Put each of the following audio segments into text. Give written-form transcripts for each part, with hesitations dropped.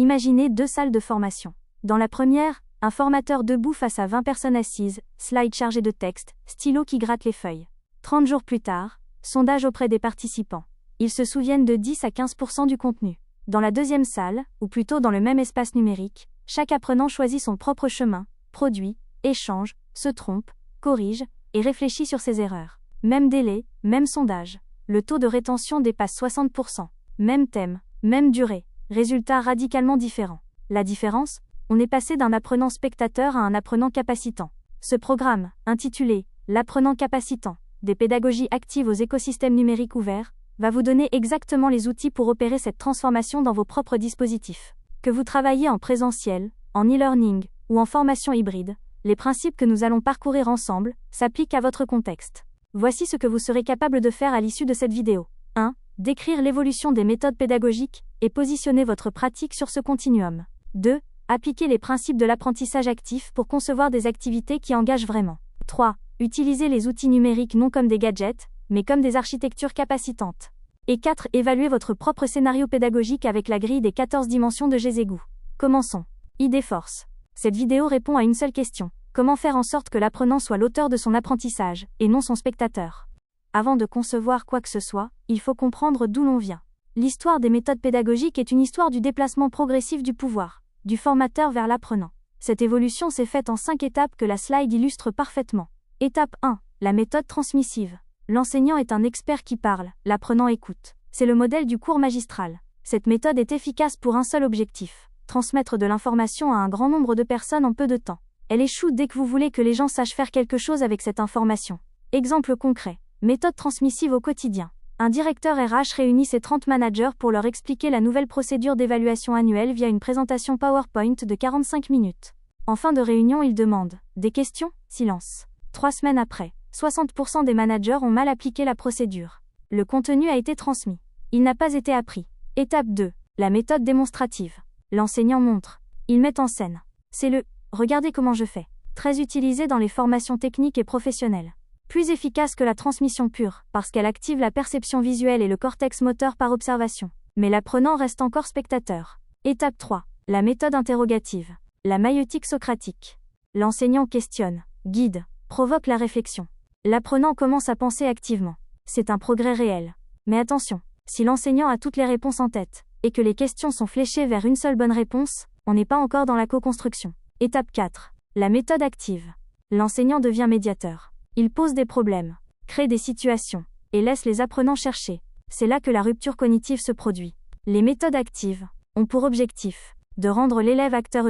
Imaginez 2 salles de formation. Dans la première, un formateur debout face à 20 personnes assises, slide chargé de texte, stylo qui gratte les feuilles. 30 jours plus tard, sondage auprès des participants. Ils se souviennent de 10 à 15% du contenu. Dans la deuxième salle, ou plutôt dans le même espace numérique, chaque apprenant choisit son propre chemin, produit, échange, se trompe, corrige, et réfléchit sur ses erreurs. Même délai, même sondage. Le taux de rétention dépasse 60%. Même thème, même durée. Résultats radicalement différents. La différence ? On est passé d'un apprenant spectateur à un apprenant capacitant. Ce programme, intitulé « L'apprenant capacitant, des pédagogies actives aux écosystèmes numériques ouverts », va vous donner exactement les outils pour opérer cette transformation dans vos propres dispositifs. Que vous travaillez en présentiel, en e-learning ou en formation hybride, les principes que nous allons parcourir ensemble s'appliquent à votre contexte. Voici ce que vous serez capable de faire à l'issue de cette vidéo. 1. Décrire l'évolution des méthodes pédagogiques et positionner votre pratique sur ce continuum. 2. Appliquer les principes de l'apprentissage actif pour concevoir des activités qui engagent vraiment. 3. Utiliser les outils numériques non comme des gadgets, mais comme des architectures capacitantes. Et 4. Évaluer votre propre scénario pédagogique avec la grille des 14 dimensions de Jezegou. Commençons. Idée force. Cette vidéo répond à une seule question. Comment faire en sorte que l'apprenant soit l'auteur de son apprentissage, et non son spectateur? Avant de concevoir quoi que ce soit, il faut comprendre d'où l'on vient. L'histoire des méthodes pédagogiques est une histoire du déplacement progressif du pouvoir, du formateur vers l'apprenant. Cette évolution s'est faite en 5 étapes que la slide illustre parfaitement. Étape 1. La méthode transmissive. L'enseignant est un expert qui parle, l'apprenant écoute. C'est le modèle du cours magistral. Cette méthode est efficace pour un seul objectif: transmettre de l'information à un grand nombre de personnes en peu de temps. Elle échoue dès que vous voulez que les gens sachent faire quelque chose avec cette information. Exemple concret. Méthode transmissive au quotidien. Un directeur RH réunit ses 30 managers pour leur expliquer la nouvelle procédure d'évaluation annuelle via une présentation PowerPoint de 45 minutes. En fin de réunion, il demande « Des questions ?» Silence. 3 semaines après, 60% des managers ont mal appliqué la procédure. Le contenu a été transmis. Il n'a pas été appris. Étape 2. La méthode démonstrative. L'enseignant montre. Il met en scène. C'est le « Regardez comment je fais », très utilisé dans les formations techniques et professionnelles. Plus efficace que la transmission pure, parce qu'elle active la perception visuelle et le cortex moteur par observation. Mais l'apprenant reste encore spectateur. Étape 3. La méthode interrogative. La maïeutique socratique. L'enseignant questionne, guide, provoque la réflexion. L'apprenant commence à penser activement. C'est un progrès réel. Mais attention, si l'enseignant a toutes les réponses en tête, et que les questions sont fléchées vers une seule bonne réponse, on n'est pas encore dans la co-construction. Étape 4. La méthode active. L'enseignant devient médiateur. Il pose des problèmes, crée des situations, et laisse les apprenants chercher. C'est là que la rupture cognitive se produit. Les méthodes actives ont pour objectif de rendre l'élève acteur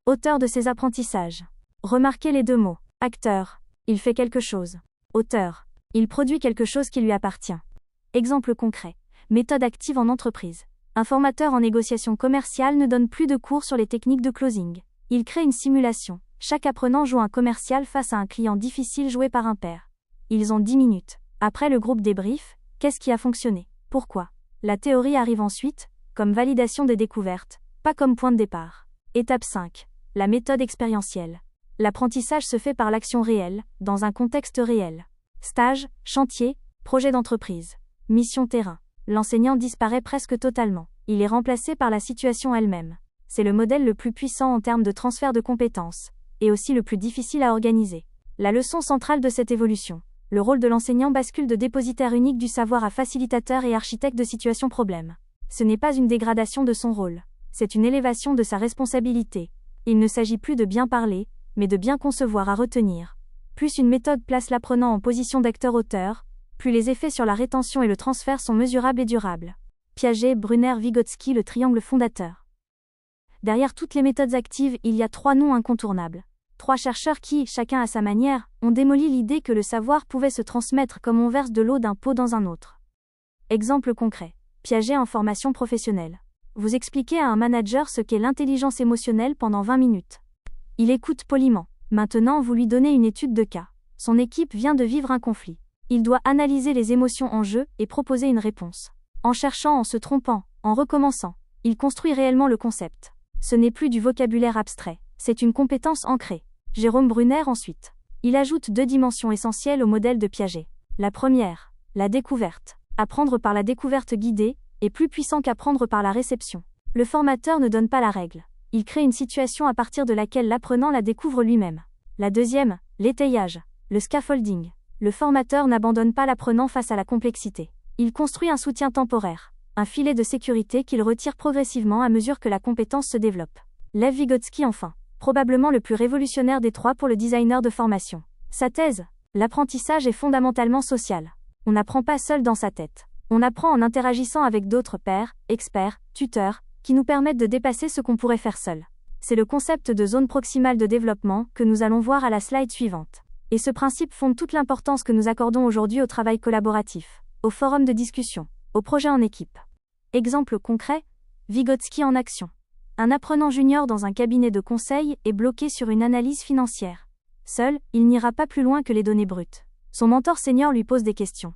auteur de ses apprentissages. Remarquez les 2 mots. Acteur, il fait quelque chose. Auteur, il produit quelque chose qui lui appartient. Exemple concret. Méthode active en entreprise. Un formateur en négociation commerciale ne donne plus de cours sur les techniques de closing. Il crée une simulation. Chaque apprenant joue un commercial face à un client difficile joué par un pair. Ils ont 10 minutes. Après le groupe débrief, qu'est-ce qui a fonctionné? Pourquoi? La théorie arrive ensuite, comme validation des découvertes, pas comme point de départ. Étape 5. La méthode expérientielle. L'apprentissage se fait par l'action réelle, dans un contexte réel. Stage, chantier, projet d'entreprise. Mission terrain. L'enseignant disparaît presque totalement. Il est remplacé par la situation elle-même. C'est le modèle le plus puissant en termes de transfert de compétences, et aussi le plus difficile à organiser. La leçon centrale de cette évolution. Le rôle de l'enseignant bascule de dépositaire unique du savoir à facilitateur et architecte de situation problème. Ce n'est pas une dégradation de son rôle. C'est une élévation de sa responsabilité. Il ne s'agit plus de bien parler, mais de bien concevoir à retenir. Plus une méthode place l'apprenant en position d'acteur-auteur, plus les effets sur la rétention et le transfert sont mesurables et durables. Piaget, Brunner, Vygotsky, le triangle fondateur. Derrière toutes les méthodes actives, il y a 3 noms incontournables. 3 chercheurs qui, chacun à sa manière, ont démoli l'idée que le savoir pouvait se transmettre comme on verse de l'eau d'un pot dans un autre. Exemple concret. Piaget en formation professionnelle. Vous expliquez à un manager ce qu'est l'intelligence émotionnelle pendant 20 minutes. Il écoute poliment. Maintenant, vous lui donnez une étude de cas. Son équipe vient de vivre un conflit. Il doit analyser les émotions en jeu et proposer une réponse. En cherchant, en se trompant, en recommençant, il construit réellement le concept. Ce n'est plus du vocabulaire abstrait, c'est une compétence ancrée. Jérôme Brunner ensuite. Il ajoute 2 dimensions essentielles au modèle de Piaget. La première, la découverte. Apprendre par la découverte guidée est plus puissant qu'apprendre par la réception. Le formateur ne donne pas la règle. Il crée une situation à partir de laquelle l'apprenant la découvre lui-même. La deuxième, l'étayage, le scaffolding. Le formateur n'abandonne pas l'apprenant face à la complexité. Il construit un soutien temporaire, un filet de sécurité qu'il retire progressivement à mesure que la compétence se développe. Lev Vygotsky enfin, probablement le plus révolutionnaire des trois pour le designer de formation. Sa thèse, l'apprentissage est fondamentalement social. On n'apprend pas seul dans sa tête. On apprend en interagissant avec d'autres pairs, experts, tuteurs, qui nous permettent de dépasser ce qu'on pourrait faire seul. C'est le concept de zone proximale de développement que nous allons voir à la slide suivante. Et ce principe fonde toute l'importance que nous accordons aujourd'hui au travail collaboratif, au forum de discussion, au projet en équipe. Exemple concret, Vygotsky en action. Un apprenant junior dans un cabinet de conseil est bloqué sur une analyse financière. Seul, il n'ira pas plus loin que les données brutes. Son mentor senior lui pose des questions.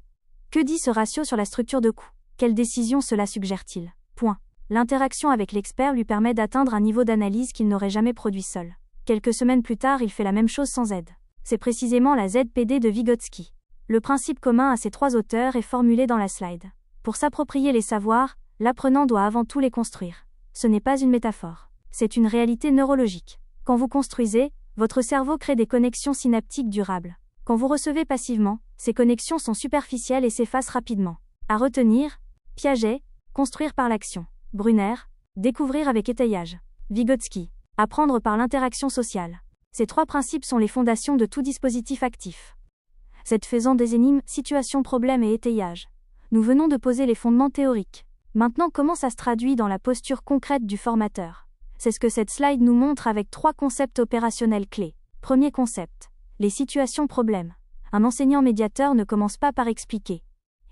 Que dit ce ratio sur la structure de coût? Quelle décision cela suggère-t-il? Point. L'interaction avec l'expert lui permet d'atteindre un niveau d'analyse qu'il n'aurait jamais produit seul. Quelques semaines plus tard, il fait la même chose sans aide. C'est précisément la ZPD de Vygotsky. Le principe commun à ces trois auteurs est formulé dans la slide. Pour s'approprier les savoirs, l'apprenant doit avant tout les construire. Ce n'est pas une métaphore. C'est une réalité neurologique. Quand vous construisez, votre cerveau crée des connexions synaptiques durables. Quand vous recevez passivement, ces connexions sont superficielles et s'effacent rapidement. À retenir, Piaget, construire par l'action. Brunner, découvrir avec étayage. Vygotsky, apprendre par l'interaction sociale. Ces trois principes sont les fondations de tout dispositif actif. Cette faisant des énigmes, situation, problème et étayage. Nous venons de poser les fondements théoriques. Maintenant, comment ça se traduit dans la posture concrète du formateur? C'est ce que cette slide nous montre avec trois concepts opérationnels clés. Premier concept, les situations problèmes. Un enseignant médiateur ne commence pas par expliquer.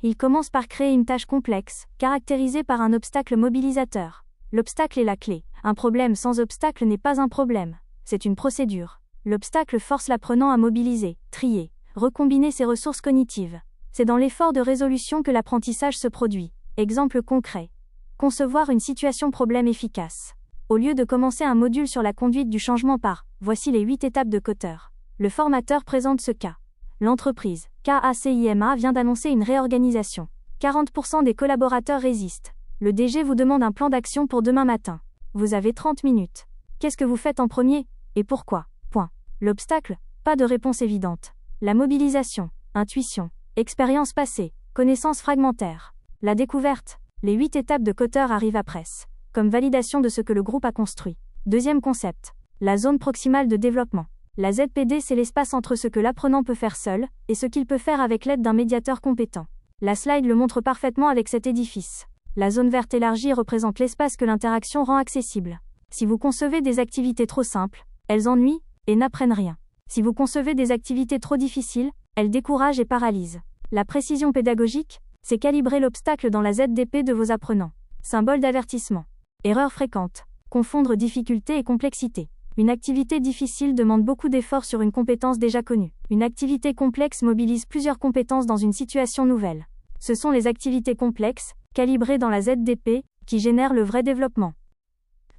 Il commence par créer une tâche complexe, caractérisée par un obstacle mobilisateur. L'obstacle est la clé. Un problème sans obstacle n'est pas un problème. C'est une procédure. L'obstacle force l'apprenant à mobiliser, trier, recombiner ses ressources cognitives. C'est dans l'effort de résolution que l'apprentissage se produit. Exemple concret. Concevoir une situation problème efficace. Au lieu de commencer un module sur la conduite du changement par « Voici les 8 étapes de Kotter », le formateur présente ce cas. L'entreprise, KACIMA, vient d'annoncer une réorganisation. 40% des collaborateurs résistent. Le DG vous demande un plan d'action pour demain matin. Vous avez 30 minutes. Qu'est-ce que vous faites en premier? Et pourquoi? Point. L'obstacle? Pas de réponse évidente. La mobilisation, intuition, expérience passée, connaissances fragmentaires. La découverte? Les 8 étapes de Kotter arrivent après, comme validation de ce que le groupe a construit. Deuxième concept. La zone proximale de développement. La ZPD, c'est l'espace entre ce que l'apprenant peut faire seul et ce qu'il peut faire avec l'aide d'un médiateur compétent. La slide le montre parfaitement avec cet édifice. La zone verte élargie représente l'espace que l'interaction rend accessible. Si vous concevez des activités trop simples, elles ennuient et n'apprennent rien. Si vous concevez des activités trop difficiles, elles découragent et paralysent. La précision pédagogique, c'est calibrer l'obstacle dans la ZDP de vos apprenants. Symbole d'avertissement. Erreur fréquente. Confondre difficulté et complexité. Une activité difficile demande beaucoup d'efforts sur une compétence déjà connue. Une activité complexe mobilise plusieurs compétences dans une situation nouvelle. Ce sont les activités complexes, calibrées dans la ZDP, qui génèrent le vrai développement.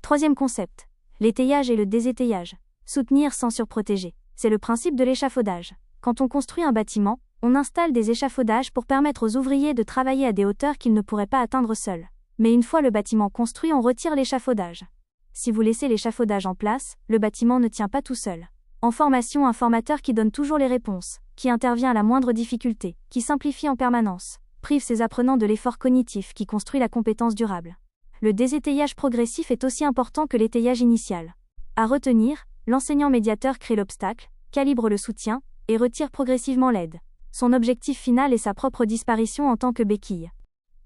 Troisième concept. L'étayage et le désétayage. Soutenir sans surprotéger. C'est le principe de l'échafaudage. Quand on construit un bâtiment, on installe des échafaudages pour permettre aux ouvriers de travailler à des hauteurs qu'ils ne pourraient pas atteindre seuls. Mais une fois le bâtiment construit, on retire l'échafaudage. Si vous laissez l'échafaudage en place, le bâtiment ne tient pas tout seul. En formation, un formateur qui donne toujours les réponses, qui intervient à la moindre difficulté, qui simplifie en permanence, prive ses apprenants de l'effort cognitif qui construit la compétence durable. Le désétayage progressif est aussi important que l'étayage initial. À retenir, l'enseignant médiateur crée l'obstacle, calibre le soutien, et retire progressivement l'aide. Son objectif final est sa propre disparition en tant que béquille.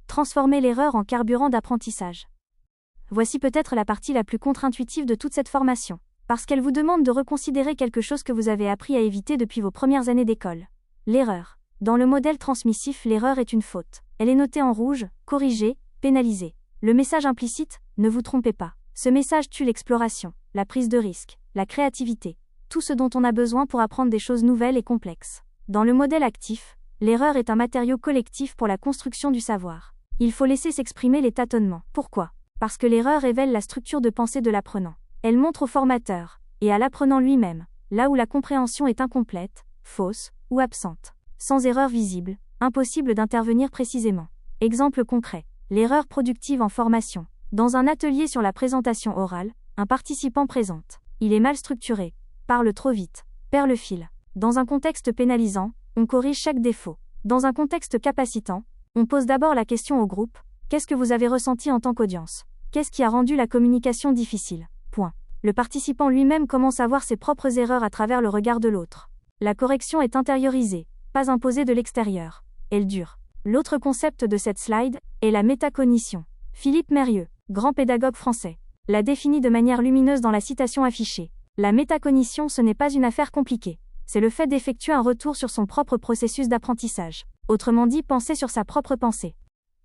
Transformer l'erreur en carburant d'apprentissage. Voici peut-être la partie la plus contre-intuitive de toute cette formation, parce qu'elle vous demande de reconsidérer quelque chose que vous avez appris à éviter depuis vos premières années d'école. L'erreur. Dans le modèle transmissif, l'erreur est une faute. Elle est notée en rouge, corrigée, pénalisée. Le message implicite, ne vous trompez pas. Ce message tue l'exploration, la prise de risque, la créativité, tout ce dont on a besoin pour apprendre des choses nouvelles et complexes. Dans le modèle actif, l'erreur est un matériau collectif pour la construction du savoir. Il faut laisser s'exprimer les tâtonnements. Pourquoi? Parce que l'erreur révèle la structure de pensée de l'apprenant. Elle montre au formateur, et à l'apprenant lui-même, là où la compréhension est incomplète, fausse ou absente. Sans erreur visible, impossible d'intervenir précisément. Exemple concret. L'erreur productive en formation. Dans un atelier sur la présentation orale, un participant présente. Il est mal structuré, parle trop vite, perd le fil. Dans un contexte pénalisant, on corrige chaque défaut. Dans un contexte capacitant, on pose d'abord la question au groupe. Qu'est-ce que vous avez ressenti en tant qu'audience? Qu'est-ce qui a rendu la communication difficile? Point. Le participant lui-même commence à voir ses propres erreurs à travers le regard de l'autre. La correction est intériorisée, pas imposée de l'extérieur. Elle dure. L'autre concept de cette slide est la métacognition. Philippe Mérieux, grand pédagogue français, l'a défini de manière lumineuse dans la citation affichée. La métacognition, ce n'est pas une affaire compliquée. C'est le fait d'effectuer un retour sur son propre processus d'apprentissage. Autrement dit, penser sur sa propre pensée.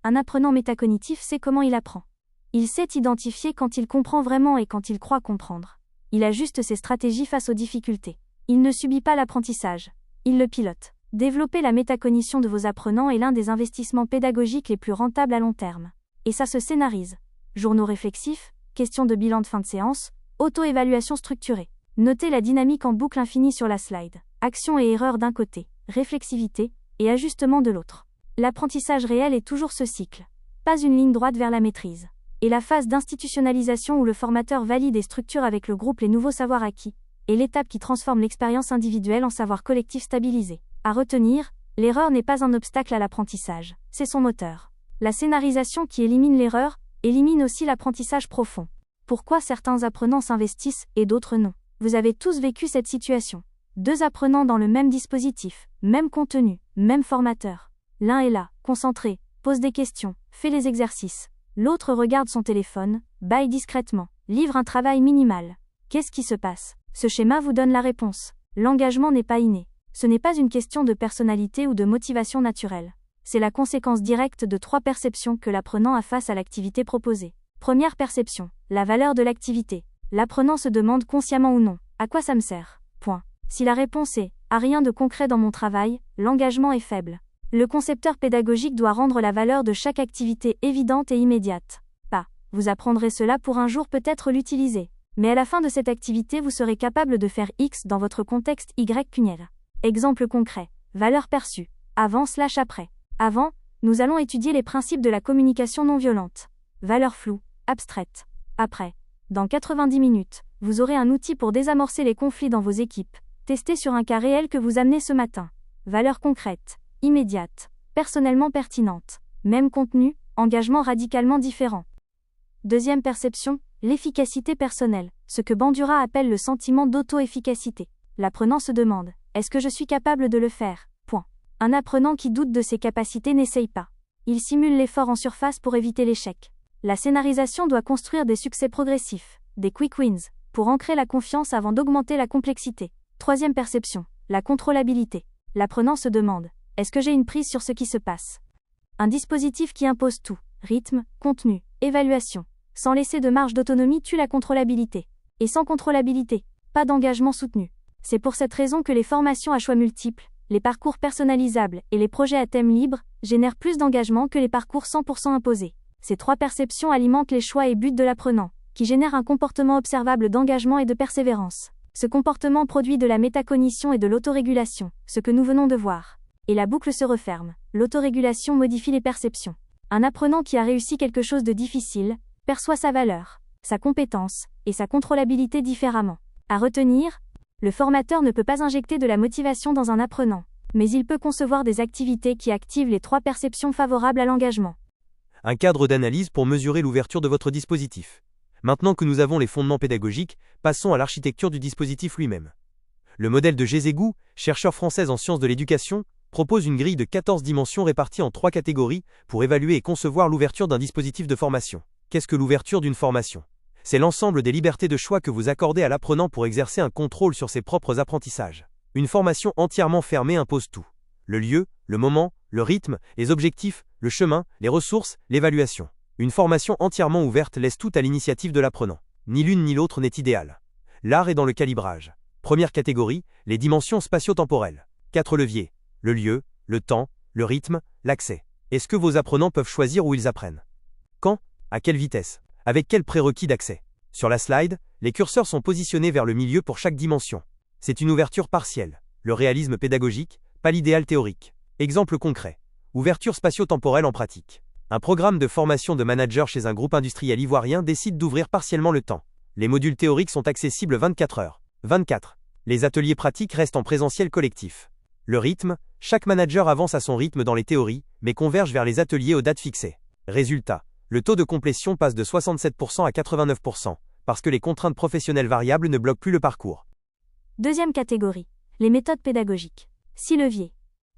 Un apprenant métacognitif sait comment il apprend. Il sait identifier quand il comprend vraiment et quand il croit comprendre. Il ajuste ses stratégies face aux difficultés. Il ne subit pas l'apprentissage. Il le pilote. Développer la métacognition de vos apprenants est l'un des investissements pédagogiques les plus rentables à long terme. Et ça se scénarise. Journaux réflexifs, questions de bilan de fin de séance, auto-évaluation structurée. Notez la dynamique en boucle infinie sur la slide. Action et erreur d'un côté, réflexivité et ajustement de l'autre. L'apprentissage réel est toujours ce cycle. Pas une ligne droite vers la maîtrise. Et la phase d'institutionnalisation où le formateur valide et structure avec le groupe les nouveaux savoirs acquis, est l'étape qui transforme l'expérience individuelle en savoir collectif stabilisé. À retenir, l'erreur n'est pas un obstacle à l'apprentissage, c'est son moteur. La scénarisation qui élimine l'erreur, élimine aussi l'apprentissage profond. Pourquoi certains apprenants s'investissent et d'autres non? Vous avez tous vécu cette situation. Deux apprenants dans le même dispositif, même contenu, même formateur. L'un est là, concentré, pose des questions, fait les exercices. L'autre regarde son téléphone, bâille discrètement, livre un travail minimal. Qu'est-ce qui se passe? Ce schéma vous donne la réponse. L'engagement n'est pas inné. Ce n'est pas une question de personnalité ou de motivation naturelle. C'est la conséquence directe de 3 perceptions que l'apprenant a face à l'activité proposée. Première perception, la valeur de l'activité. L'apprenant se demande consciemment ou non, à quoi ça me sert? Point. Si la réponse est, à rien de concret dans mon travail, l'engagement est faible. Le concepteur pédagogique doit rendre la valeur de chaque activité évidente et immédiate. Pas, vous apprendrez cela pour un jour peut-être l'utiliser. Mais à la fin de cette activité vous serez capable de faire X dans votre contexte Y CUNYEL. Exemple concret, valeur perçue, avant/après. Avant, nous allons étudier les principes de la communication non violente. Valeur floue, abstraite. Après, dans 90 minutes, vous aurez un outil pour désamorcer les conflits dans vos équipes. Testez sur un cas réel que vous amenez ce matin. Valeur concrète, immédiate, personnellement pertinente. Même contenu, engagement radicalement différent. Deuxième perception, l'efficacité personnelle, ce que Bandura appelle le sentiment d'auto-efficacité. L'apprenant se demande, est-ce que je suis capable de le faire? Point. Un apprenant qui doute de ses capacités n'essaye pas. Il simule l'effort en surface pour éviter l'échec. La scénarisation doit construire des succès progressifs, des quick wins, pour ancrer la confiance avant d'augmenter la complexité. Troisième perception, la contrôlabilité. L'apprenant se demande, est-ce que j'ai une prise sur ce qui se passe? Un dispositif qui impose tout, rythme, contenu, évaluation, sans laisser de marge d'autonomie tue la contrôlabilité. Et sans contrôlabilité, pas d'engagement soutenu. C'est pour cette raison que les formations à choix multiples, les parcours personnalisables et les projets à thème libre génèrent plus d'engagement que les parcours 100% imposés. Ces 3 perceptions alimentent les choix et buts de l'apprenant, qui génèrent un comportement observable d'engagement et de persévérance. Ce comportement produit de la métacognition et de l'autorégulation, ce que nous venons de voir. Et la boucle se referme. L'autorégulation modifie les perceptions. Un apprenant qui a réussi quelque chose de difficile perçoit sa valeur, sa compétence et sa contrôlabilité différemment. À retenir, le formateur ne peut pas injecter de la motivation dans un apprenant, mais il peut concevoir des activités qui activent les 3 perceptions favorables à l'engagement. Un cadre d'analyse pour mesurer l'ouverture de votre dispositif. Maintenant que nous avons les fondements pédagogiques, passons à l'architecture du dispositif lui-même. Le modèle de Gézégou, chercheur française en sciences de l'éducation, propose une grille de 14 dimensions réparties en 3 catégories pour évaluer et concevoir l'ouverture d'un dispositif de formation. Qu'est-ce que l'ouverture d'une formation? C'est l'ensemble des libertés de choix que vous accordez à l'apprenant pour exercer un contrôle sur ses propres apprentissages. Une formation entièrement fermée impose tout. Le lieu, le moment, le rythme, les objectifs, le chemin, les ressources, l'évaluation. Une formation entièrement ouverte laisse tout à l'initiative de l'apprenant. Ni l'une ni l'autre n'est idéale. L'art est dans le calibrage. Première catégorie, les dimensions spatio-temporelles. 4 leviers. Le lieu, le temps, le rythme, l'accès. Est-ce que vos apprenants peuvent choisir où ils apprennent? Quand? À quelle vitesse? Avec quels prérequis d'accès? Sur la slide, les curseurs sont positionnés vers le milieu pour chaque dimension. C'est une ouverture partielle. Le réalisme pédagogique, pas l'idéal théorique. Exemple concret. Ouverture spatio-temporelle en pratique. Un programme de formation de manager chez un groupe industriel ivoirien décide d'ouvrir partiellement le temps. Les modules théoriques sont accessibles 24 heures. 24. Les ateliers pratiques restent en présentiel collectif. Le rythme, chaque manager avance à son rythme dans les théories, mais converge vers les ateliers aux dates fixées. Résultat, le taux de complétion passe de 67% à 89%, parce que les contraintes professionnelles variables ne bloquent plus le parcours. Deuxième catégorie. Les méthodes pédagogiques. 6 leviers.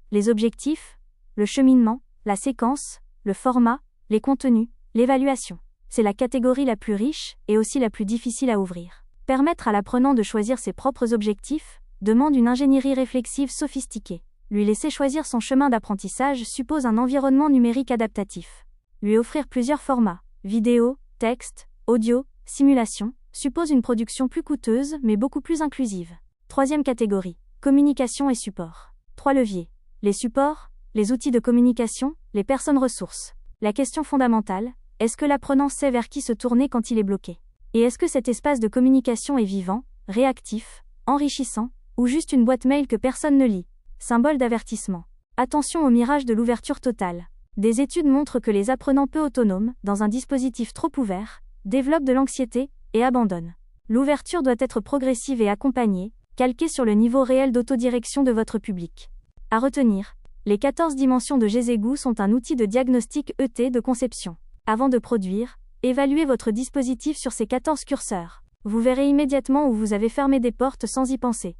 Les objectifs, le cheminement, la séquence, le format, les contenus, l'évaluation. C'est la catégorie la plus riche et aussi la plus difficile à ouvrir. Permettre à l'apprenant de choisir ses propres objectifs demande une ingénierie réflexive sophistiquée. Lui laisser choisir son chemin d'apprentissage suppose un environnement numérique adaptatif. Lui offrir plusieurs formats, vidéo, texte, audio, simulation, suppose une production plus coûteuse mais beaucoup plus inclusive. Troisième catégorie, communication et support. 3 leviers. Les supports, les outils de communication, les personnes ressources. La question fondamentale, est-ce que l'apprenant sait vers qui se tourner quand il est bloqué? Et est-ce que cet espace de communication est vivant, réactif, enrichissant, ou juste une boîte mail que personne ne lit? Symbole d'avertissement. Attention au mirage de l'ouverture totale. Des études montrent que les apprenants peu autonomes, dans un dispositif trop ouvert, développent de l'anxiété et abandonnent. L'ouverture doit être progressive et accompagnée, calquée sur le niveau réel d'autodirection de votre public. À retenir, les 14 dimensions de Jezegou sont un outil de diagnostic ET de conception. Avant de produire, évaluez votre dispositif sur ces 14 curseurs. Vous verrez immédiatement où vous avez fermé des portes sans y penser.